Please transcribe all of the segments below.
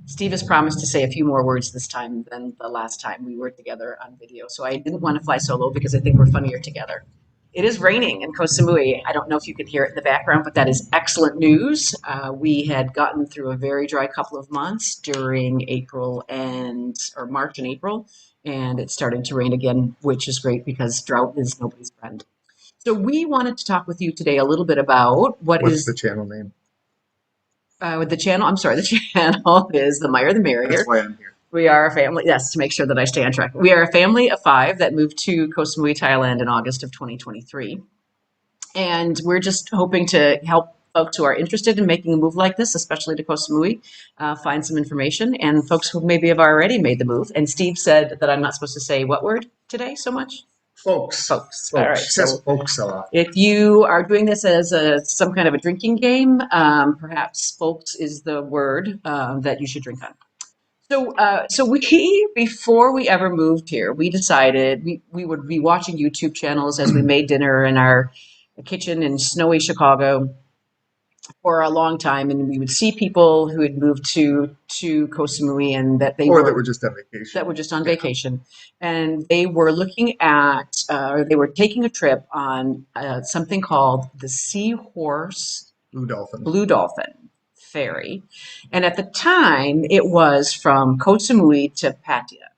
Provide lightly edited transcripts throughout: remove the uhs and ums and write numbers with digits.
Steve has promised to say a few more words this time than the last time we were together on video. So I didn't want to fly solo because I think we're funnier together. It is raining in Koh Samui. I don't know if you can hear it in the background, but that is excellent news. We had gotten through a very dry couple of months during March and April, and it's starting to rain again, which is great because drought is nobody's friend. So we wanted to talk with you today a little bit about What's the channel name? With the channel. I'm sorry, the channel is The Meyer the Merrier. That's why I'm here. We are a family, yes, to make sure that I stay on track. We are a family of 5 that moved to Koh Samui, Thailand in August of 2023. And we're just hoping to help folks who are interested in making a move like this, especially to Koh Samui, find some information, and folks who maybe have already made the move. And Steve said that I'm not supposed to say what word today so much? Folks. Folks. All right. Says folks a lot. If you are doing this as some kind of a drinking game, perhaps folks is the word that you should drink on. So we, before we ever moved here, we decided we would be watching YouTube channels as we made dinner in our kitchen in snowy Chicago for a long time, and we would see people who had moved to Koh Samui and that that were just on vacation. That were just on vacation, and they were looking at, they were taking a trip on something called the Seahorse Blue Dolphin Ferry, and at the time it was from Koh Samui to Pattaya.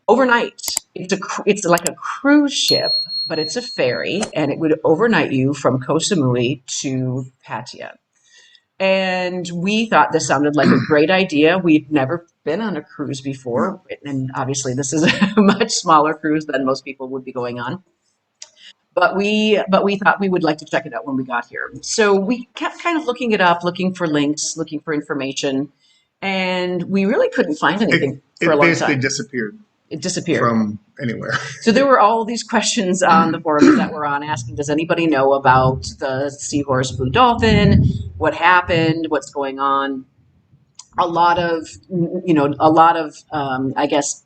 Overnight. It's like a cruise ship, but it's a ferry, and it would overnight you from Koh Samui to Pattaya. And we thought this sounded like a great idea. We'd never been on a cruise before, and obviously this is a much smaller cruise than most people would be going on. But we thought we would like to check it out when we got here. So we kept kind of looking it up, looking for links, looking for information, and we really couldn't find anything for a long time. It basically disappeared. It disappeared from anywhere. So there were all these questions on the forums that were on asking, does anybody know about the Seahorse Blue Dolphin? What happened? What's going on? A lot of, I guess,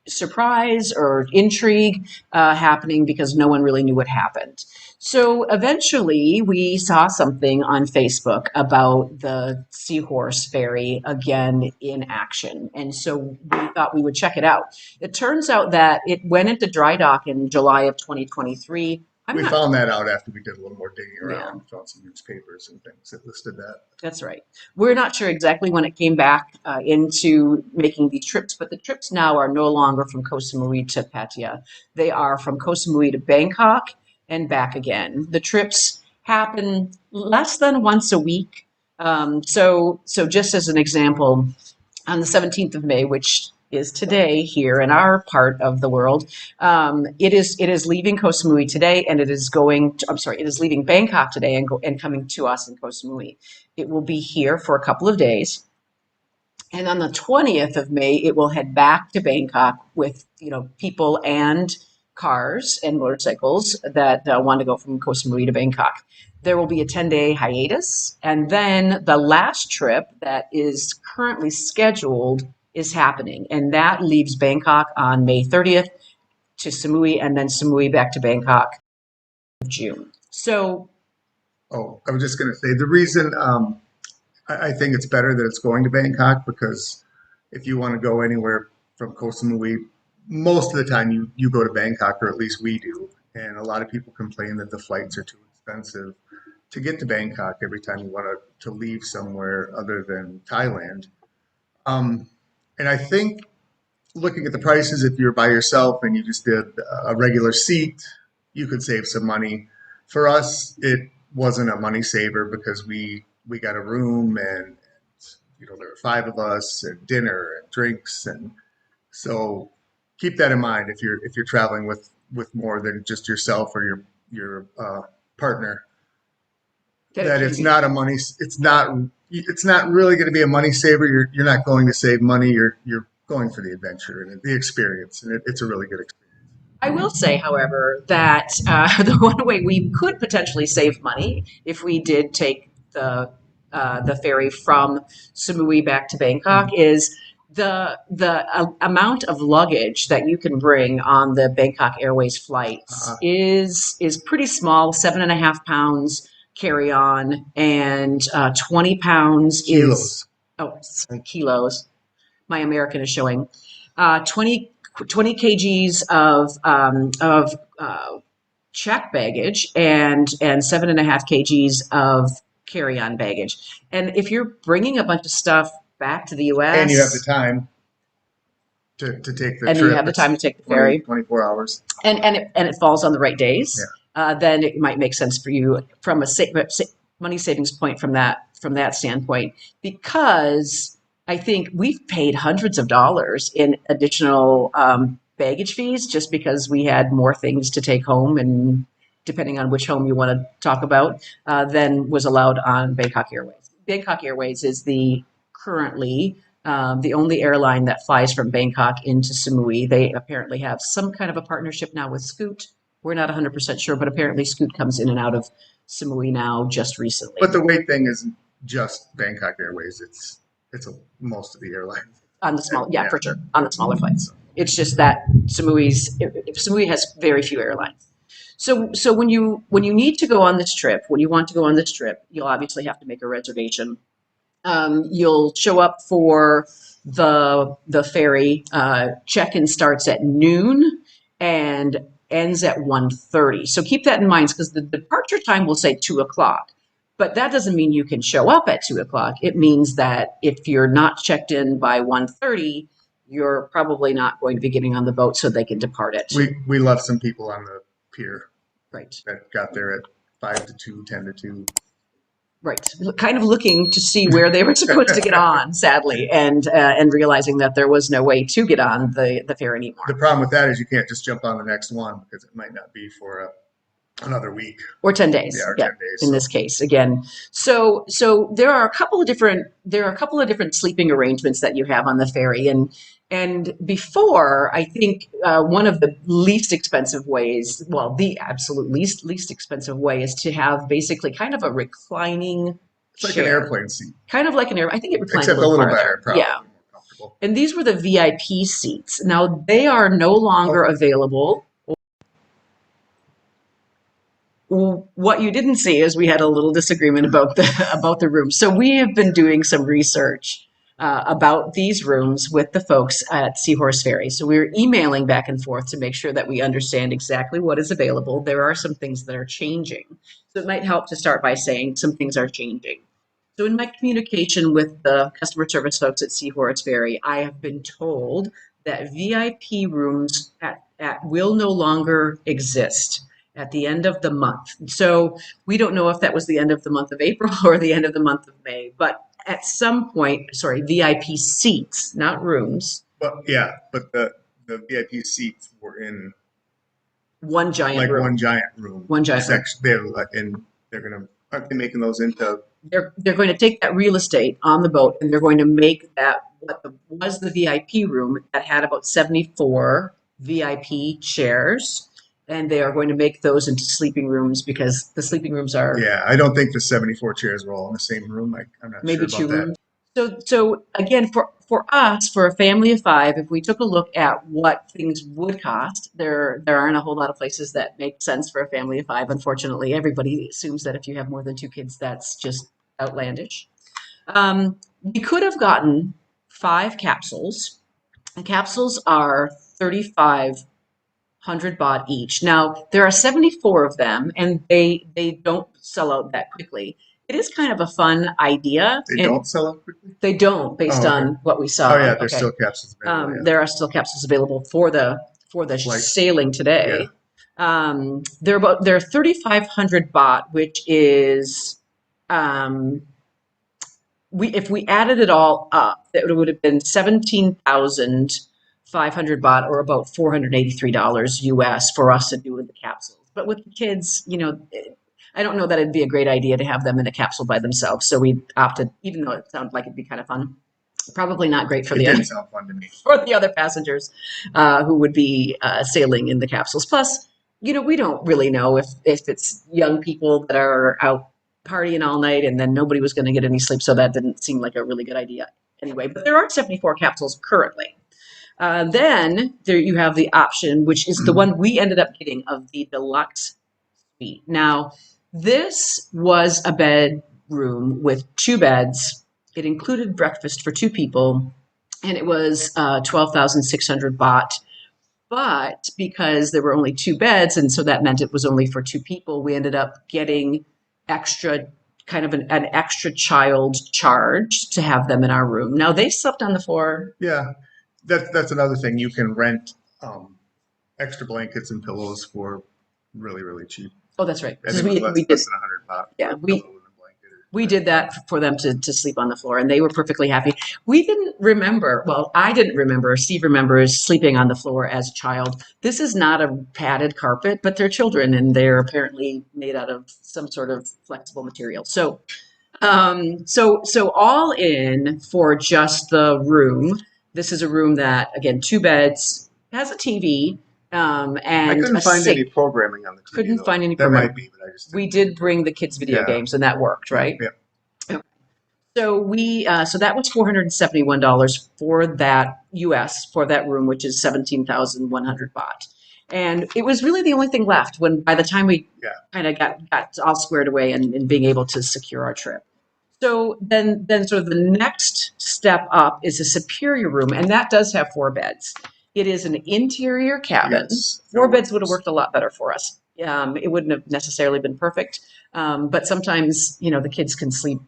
surprise or intrigue happening because no one really knew what happened. So eventually we saw something on Facebook about the Seahorse Ferry again in action. And so we thought we would check it out. It turns out that it went into dry dock in July of 2023. We found that out after we did a little more digging around, found some newspapers and things that listed that. That's right. We're not sure exactly when it came back into making these trips, but the trips now are no longer from Koh Samui to Pattaya. They are from Koh Samui to Bangkok and back again. The trips happen less than once a week. So just as an example, on the 17th of May, which is today here in our part of the world, it is leaving Koh Samui today, and it is leaving Bangkok today and coming to us in Koh Samui. It will be here for a couple of days. And on the 20th of May, it will head back to Bangkok with, people and cars and motorcycles that want to go from Koh Samui to Bangkok. There will be a 10-day hiatus, and then the last trip that is currently scheduled is happening, and that leaves Bangkok on May 30th to Samui, and then Samui back to Bangkok in June. So, I was just going to say the reason I think it's better that it's going to Bangkok, because if you want to go anywhere from Koh Samui, most of the time you go to Bangkok, or at least we do. And a lot of people complain that the flights are too expensive to get to Bangkok every time you want to leave somewhere other than Thailand. And I think looking at the prices, if you're by yourself and you just did a regular seat, you could save some money. For us, it wasn't a money saver because we got a room, and there were 5 of us, and dinner and drinks, and so keep that in mind if you're traveling with more than just yourself or your partner. That it's not really going to be a money saver. You're not going to save money. You're going for the adventure and the experience, and it's a really good experience. I will say, however, that the one way we could potentially save money if we did take the ferry from Samui back to Bangkok is the amount of luggage that you can bring on the Bangkok Airways flights is pretty small, 7.5 pounds carry on, and 20 pounds kilos. oh, sorry, kilos. My American is showing 20 kgs of check baggage and 7.5 kgs of carry-on baggage. And if you're bringing a bunch of stuff back to the And you have the U.S. time to take the and you trip. have the time to take the 20, ferry, 24 hours. and it falls on the right days, Yeah. then it might make sense for you from a money savings point from that standpoint, because I think we've paid hundreds of dollars in additional baggage fees just because we had more things to take home, and depending on which home you want to talk about, than was allowed on Bangkok Airways. Bangkok Airways is currently the only airline that flies from Bangkok into Samui. They apparently have some kind of a partnership now with Scoot. We're not 100% sure, but apparently Scoot comes in and out of Samui now just recently. But the weight thing isn't just Bangkok Airways. It's most of the airlines. On the small, yeah, for sure, on the smaller flights. It's just that Samui has very few airlines. So when you need to go on this trip, when you want to go on this trip, you'll obviously have to make a reservation. You'll show up for the ferry. Check-in starts at noon and ends at 1:30. So keep that in mind, because the departure time will say 2 o'clock. But that doesn't mean you can show up at 2 o'clock. It means that if you're not checked in by 1:30, you're probably not going to be getting on the boat so they can depart at 2. We left some people on the pier Right. that got there at 5 to 2, 10 to 2. Right, kind of looking to see where they were supposed to get on, sadly, and realizing that there was no way to get on the ferry anymore. The problem with that is you can't just jump on the next one because it might not be for another week or 10 days. Yeah, or 10 days. In this case, again. So there are a couple of different sleeping arrangements that you have on the ferry, and before, I think one of the least expensive ways, well, the absolute least expensive way, is to have basically kind of a reclining It's like chair. an airplane seat. Kind of like an air. I think it reclines Except a little better, probably. Yeah. More comfortable. And these were the VIP seats. Now they are no longer available. What you didn't see is we had a little disagreement about the rooms. So we have been doing some research about these rooms with the folks at Seahorse Ferry. So we're emailing back and forth to make sure that we understand exactly what is available. There are some things that are changing. So it might help to start by saying some things are changing. So in my communication with the customer service folks at Seahorse Ferry, I have been told that VIP rooms will no longer exist at the end of the month. So we don't know if that was the end of the month of April or the end of the month of May, but at some point, VIP seats, not rooms. But yeah, but the VIP seats were in one giant room. One giant room. One giant section. Aren't they making those into? They're going to take that real estate on the boat, and they're going to make that what was the VIP room that had about 74 VIP chairs. And they are going to make those into sleeping rooms, because the sleeping rooms are... Yeah, I don't think the 74 chairs were all in the same room. I'm not maybe sure about 2 rooms. So again, for us, for a family of 5, if we took a look at what things would cost, there aren't a whole lot of places that make sense for a family of 5. Unfortunately, everybody assumes that if you have more than 2 kids, that's just outlandish. We could have gotten 5 capsules. The capsules are 3,500 baht each. Now, there are 74 of them, and they don't sell out that quickly. It is kind of a fun idea. They don't sell out quickly? They don't, based on what we saw. Oh yeah, there's still capsules available. There are still capsules available for the sailing today. Yeah. They're 3,500 baht, which is if we added it all up, it would have been 17,500 baht, or about $483 US, for us to do with the capsules. But with the kids, I don't know that it'd be a great idea to have them in a capsule by themselves. So we opted, even though it sounded like it'd be kind of fun, probably not great for didn't sound fun to me. For the other passengers who would be sailing in the capsules. Plus, we don't really know if it's young people that are out partying all night, and then nobody was going to get any sleep. So that didn't seem like a really good idea anyway. But there are 74 capsules currently. Then there you have the option, which is the one we ended up getting, of the Deluxe Suite. Now, this was a bedroom with 2 beds, It included breakfast for 2 people, and it was 12,600 baht. But because there were only 2 beds, and so that meant it was only for 2 people, we ended up getting extra, kind of an extra child charge to have them in our room. Now they slept on the floor. Yeah, that's another thing. You can rent extra blankets and pillows for really, really cheap. Oh, that's right. I Because think it was we did, less than 100 baht yeah, for a pillow and a blanket. we did that for them to sleep on the floor, and they were perfectly happy. We didn't remember, well, I didn't remember, Steve remembers sleeping on the floor as a child. This is not a padded carpet, but they're children, and they're apparently made out of some sort of flexible material. So all in for just the room. This is a room that, again, 2 beds, has a TV, I and couldn't a find any sink. programming on the TV. Couldn't though. find any There programming. might be, but I just We didn't. did bring the kids' video Yeah. games, and that worked, right? Yeah. Okay. So that was $471 for that US for that room, which is 17,100 baht. And it was really the only thing left when by the time we Yeah. kind of got all squared away and being able to secure our trip. So then sort of the next step up is a superior room, and that does have 4 beds. It is an interior cabin. Yes. 4 beds would have worked a lot better for us. It wouldn't have necessarily been perfect, but sometimes, the kids can sleep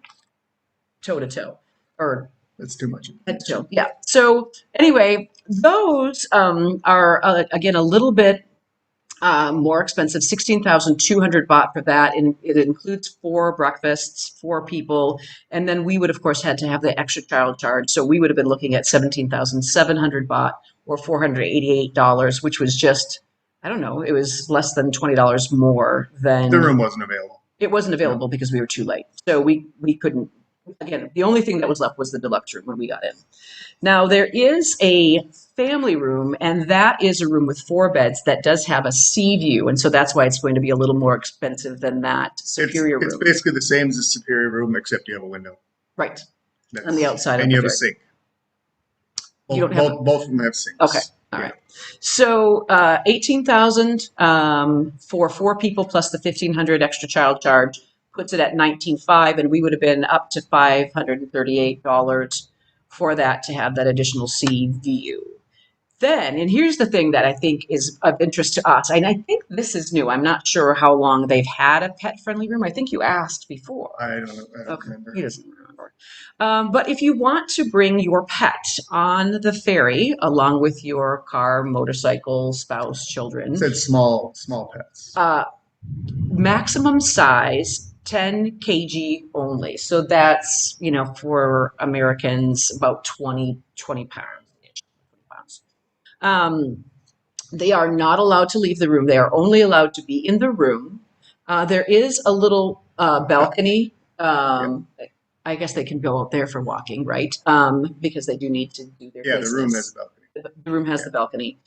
toe to toe, or That's too much. head to toe. Yeah. So anyway, those are again a little bit more expensive, 16,200 baht for that. And it includes 4 breakfasts, 4 people. And then we would, of course, had to have the extra child charge. So we would have been looking at 17,700 baht or $488, which was just, I don't know, it was less than $20 more than. The room wasn't available. It wasn't available because we were too late. So we couldn't, again, the only thing that was left was the deluxe room when we got in. Now, there is a family room, and that is a room with 4 beds that does have a sea view, and so that's why it's going to be a little more expensive than that superior It's room. basically the same as the superior room, except you have a window. Right, That's, on the outside. and of you the have a ferry. sink. You don't have both of them have sinks. Okay, all right. So 18,000 for 4 people plus the 1,500 extra child charge puts it at 19,500, and we would have been up to $538 for that to have that additional sea view. Then, and here's the thing that I think is of interest to us, and I think this is new. I'm not sure how long they've had a pet-friendly room. I think you asked before. I don't know. I don't remember. He doesn't remember. But if you want to bring your pet on the ferry, along with your car, motorcycle, spouse, children, It said small pets. maximum size 10 kg only. So that's, for Americans, about 20 pounds. They are not allowed to leave the room. They are only allowed to be in the room. There is a little balcony. I guess they can go out there for walking, right? Because they do need to do their business. The room has a balcony. The room has the balcony.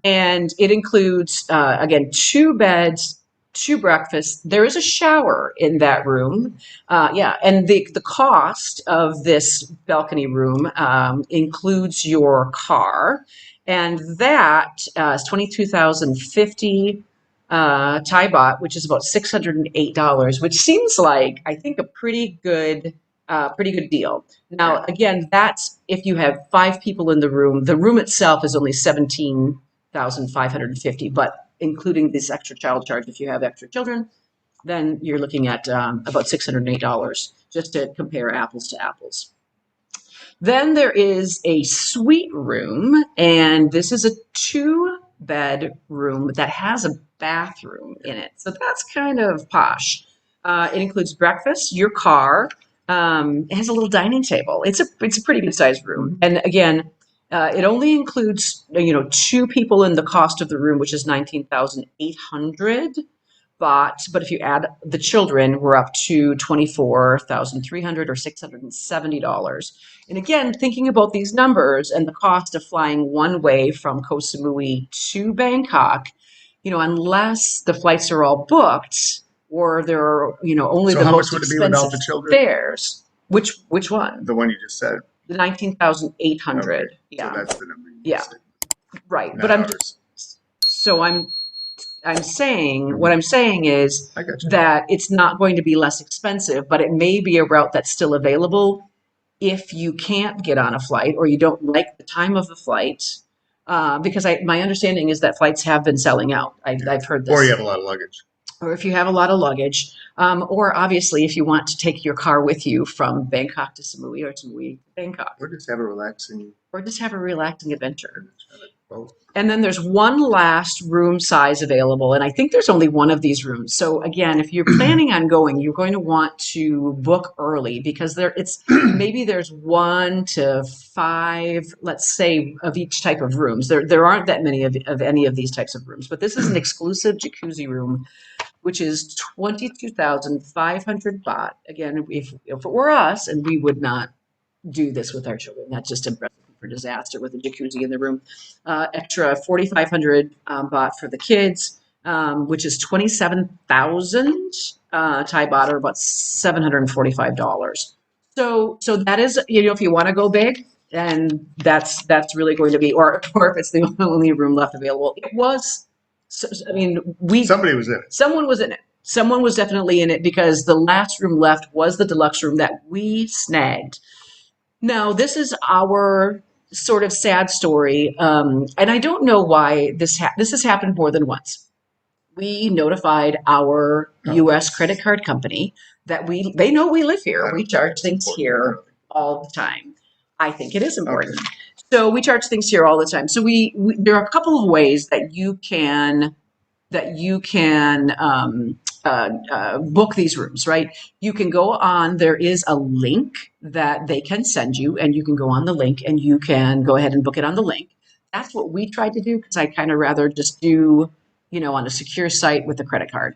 And it includes, again, 2 beds, 2 breakfasts. There is a shower in that room. And the cost of this balcony room includes your car. And that is 22,050 Thai baht, which is about $608, which seems like, I think, a pretty good deal. Now, again, that's if you have 5 people in the room. The room itself is only 17,550, but including this extra child charge, if you have extra children, then you're looking at about $608, just to compare apples to apples. Then there is a suite room, and this is a 2-bed room that has a bathroom in it. So that's kind of posh. It includes breakfast, your car. It has a little dining table. It's a pretty good sized room. And again, it only includes 2 people in the cost of the room, which is 19,800 baht. But if you add the children, we're up to 24,300 or $670. And again, thinking about these numbers and the cost of flying one way from Koh Samui to Bangkok, unless the flights are all booked or there are, only So the how most much would it be without the expensive children? fares. Which one? The one you just said. The 19,800. Okay. Yeah. So that's the number you Yeah. just said. Right. Not But ours. I'm saying, what I'm saying is I got you. that it's not going to be less expensive, but it may be a route that's still available if you can't get on a flight or you don't like the time of the flight, because my understanding is that flights have been selling out. I've heard this. Or you have a lot of luggage. Or if you have a lot of luggage, or obviously if you want to take your car with you from Bangkok to Samui or Samui to Bangkok. Or just have a relaxing. Or just have a relaxing adventure. Both. And then there's one last room size available, and I think there's only one of these rooms. So again, if you're planning on going, you're going to want to book early because maybe there's 1 to 5, let's say, of each type of rooms. There aren't that many of any of these types of rooms, but this is an exclusive jacuzzi room, which is 22,500 baht. Again, if it were us, and we would not do this with our children, that's just a recipe for disaster with a jacuzzi in the room. Extra 4,500 baht for the kids, which is 27,000 Thai baht, or about $745. So that is, if you want to go big, and that's really going to be, or if it's the only room left available. It was. Somebody was in it. Someone was in it. Someone was definitely in it because the last room left was the deluxe room that we snagged. Now, this is our sort of sad story, and I don't know why this has happened more than once. We notified our U.S. credit card company that they know we live here. We charge things here all the time. I think it is important. Okay. So we charge things here all the time. So there are a couple of ways that you can book these rooms, right? You can go on, there is a link that they can send you, and you can go on the link and you can go ahead and book it on the link. That's what we tried to do because I kind of rather just do, on a secure site with a credit card.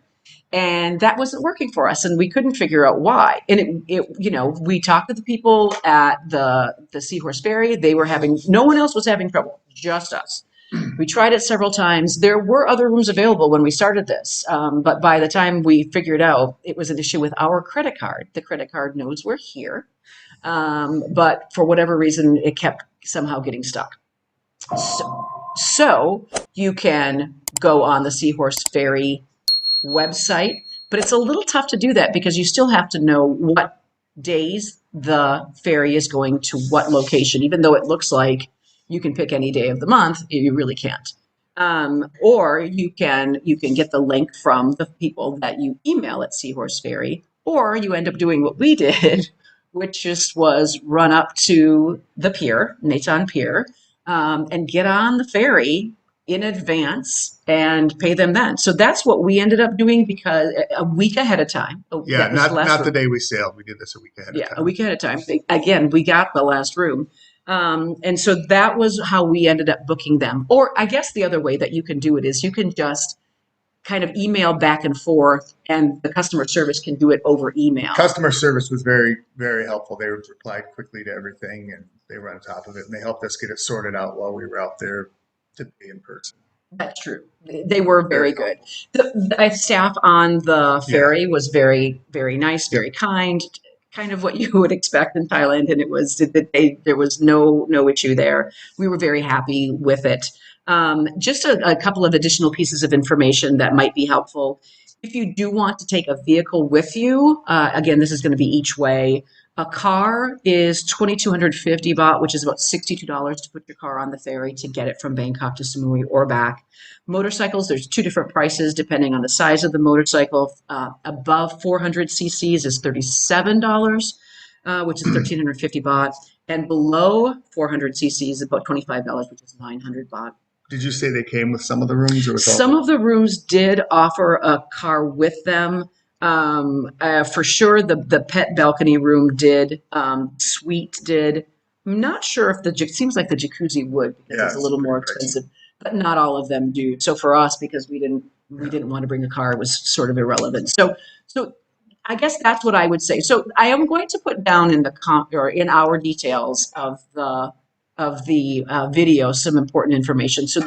And that wasn't working for us, and we couldn't figure out why. And we talked to the people at the Seahorse Ferry. No one else was having trouble, just us. We tried it several times. There were other rooms available when we started this, but by the time we figured out it was an issue with our credit card, the credit card knows we're here, but for whatever reason, it kept somehow getting stuck. So you can go on the Seahorse Ferry website, but it's a little tough to do that because you still have to know what days the ferry is going to what location, even though it looks like you can pick any day of the month, you really can't. Or you can get the link from the people that you email at Seahorse Ferry, or you end up doing what we did, which just was run up to the pier, Natan Pier, and get on the ferry in advance and pay them then. So that's what we ended up doing because a week ahead of time. Yeah, not the day we sailed. We did this a week ahead of time. Yeah, a week ahead of time. Again, we got the last room. And so that was how we ended up booking them. Or I guess the other way that you can do it is you can just kind of email back and forth, and the customer service can do it over email. Customer service was very, very helpful. They replied quickly to everything, and they were on top of it, and they helped us get it sorted out while we were out there to be in person. That's true. They were very good. The staff on the ferry was very, very nice, very kind, kind of what you would expect in Thailand, and there was no issue there. We were very happy with it. Just a couple of additional pieces of information that might be helpful. If you do want to take a vehicle with you, again, this is going to be each way. A car is 2,250 baht, which is about $62 to put your car on the ferry to get it from Bangkok to Samui or back. Motorcycles, there's two different prices depending on the size of the motorcycle. Above 400 cc's is $37, which is 1,350 baht. And below 400 cc's is about $25, which is 900 baht. Did you say they came with some of the rooms? Or some of the rooms did offer a car with them. For sure, the pet balcony room did. Suite did. I'm not sure if it seems like the jacuzzi would because it's a little more expensive, but not all of them do. So for us, because we didn't want to bring a car, it was sort of irrelevant. So I guess that's what I would say. So I am going to put down in in our details of the video some important information. So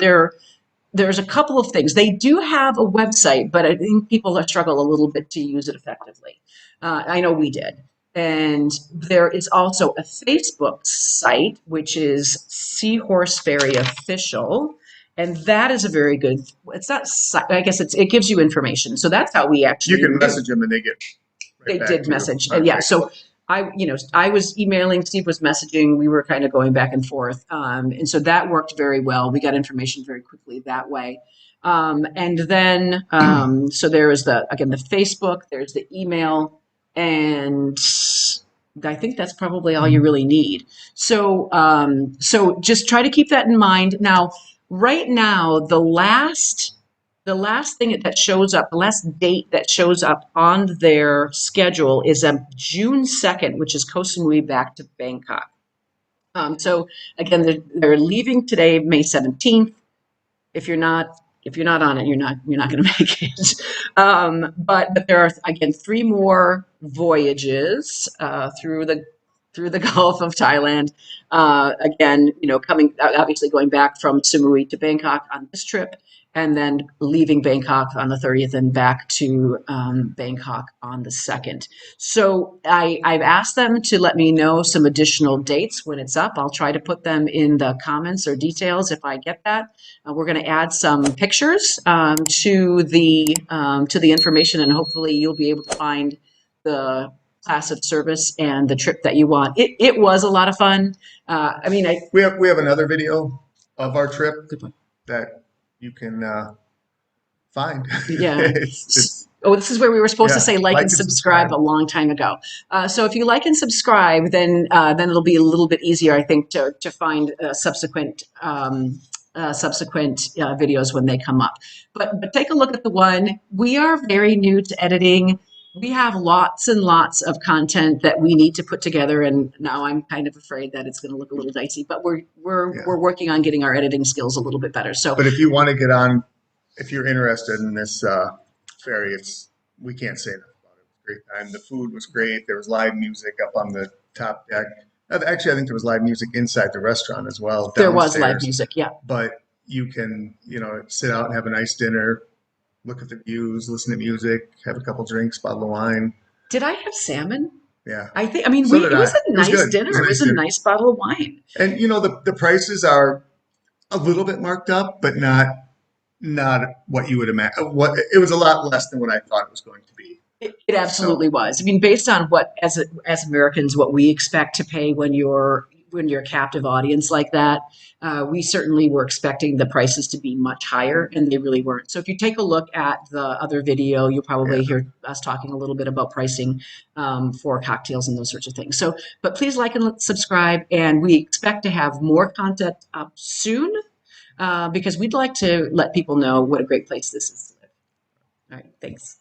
there's a couple of things. They do have a website, but I think people struggle a little bit to use it effectively. I know we did. And there is also a Facebook site, which is Seahorse Ferry Official. And that is a very good, it's not, I guess it gives you information. So that's how we actually. You can message them and they get. They did message. And yeah, so I was emailing, Steve was messaging, we were kind of going back and forth. And so that worked very well. We got information very quickly that way. And then, so there is again, the Facebook, there's the email, and I think that's probably all you really need. So just try to keep that in mind. Now, right now, the last thing that shows up, the last date that shows up on their schedule is June 2nd, which is Koh Samui back to Bangkok. So again, they're leaving today, May 17th. If you're not on it, you're not going to make it. But there are again 3 more voyages through the Gulf of Thailand. Again, coming obviously going back from Samui to Bangkok on this trip, and then leaving Bangkok on the 30th and back to Bangkok on the 2nd. So I've asked them to let me know some additional dates when it's up. I'll try to put them in the comments or details if I get that. We're going to add some pictures to the information, and hopefully you'll be able to find the class of service and the trip that you want. It was a lot of fun. We have another video of our trip Good point. that you can find. Yeah. It's Oh, this is where we were supposed to yeah, say like and subscribe a long time ago. So if you like and subscribe, then it'll be a little bit easier, I think, to find subsequent videos when they come up. But take a look at the one. We are very new to editing. We have lots and lots of content that we need to put together, and now I'm kind of afraid that it's going to look a little dicey. But we're working on getting our editing skills a little bit better. So, but if you want to get on, if you're interested in this ferry, we can't say enough about it. It was a great time. The food was great. There was live music up on the top deck. Actually, I think there was live music inside the restaurant as well. There was downstairs. live music, yeah. But you can, sit out and have a nice dinner, look at the views, listen to music, have a couple drinks, bottle of wine. Did I have salmon? Yeah. I think. So it was a nice good. dinner. It was a nice bottle of wine. And the prices are a little bit marked up, but not what you would imagine. It was a lot less than what I thought it was going to be. It absolutely was. Based on what as Americans, what we expect to pay when you're a captive audience like that, we certainly were expecting the prices to be much higher, and they really weren't. So if you take a look at the other video, you'll probably hear us talking a little bit about pricing for cocktails and those sorts of things. So, but please like and subscribe, and we expect to have more content up soon because we'd like to let people know what a great place this is to live. All right, thanks.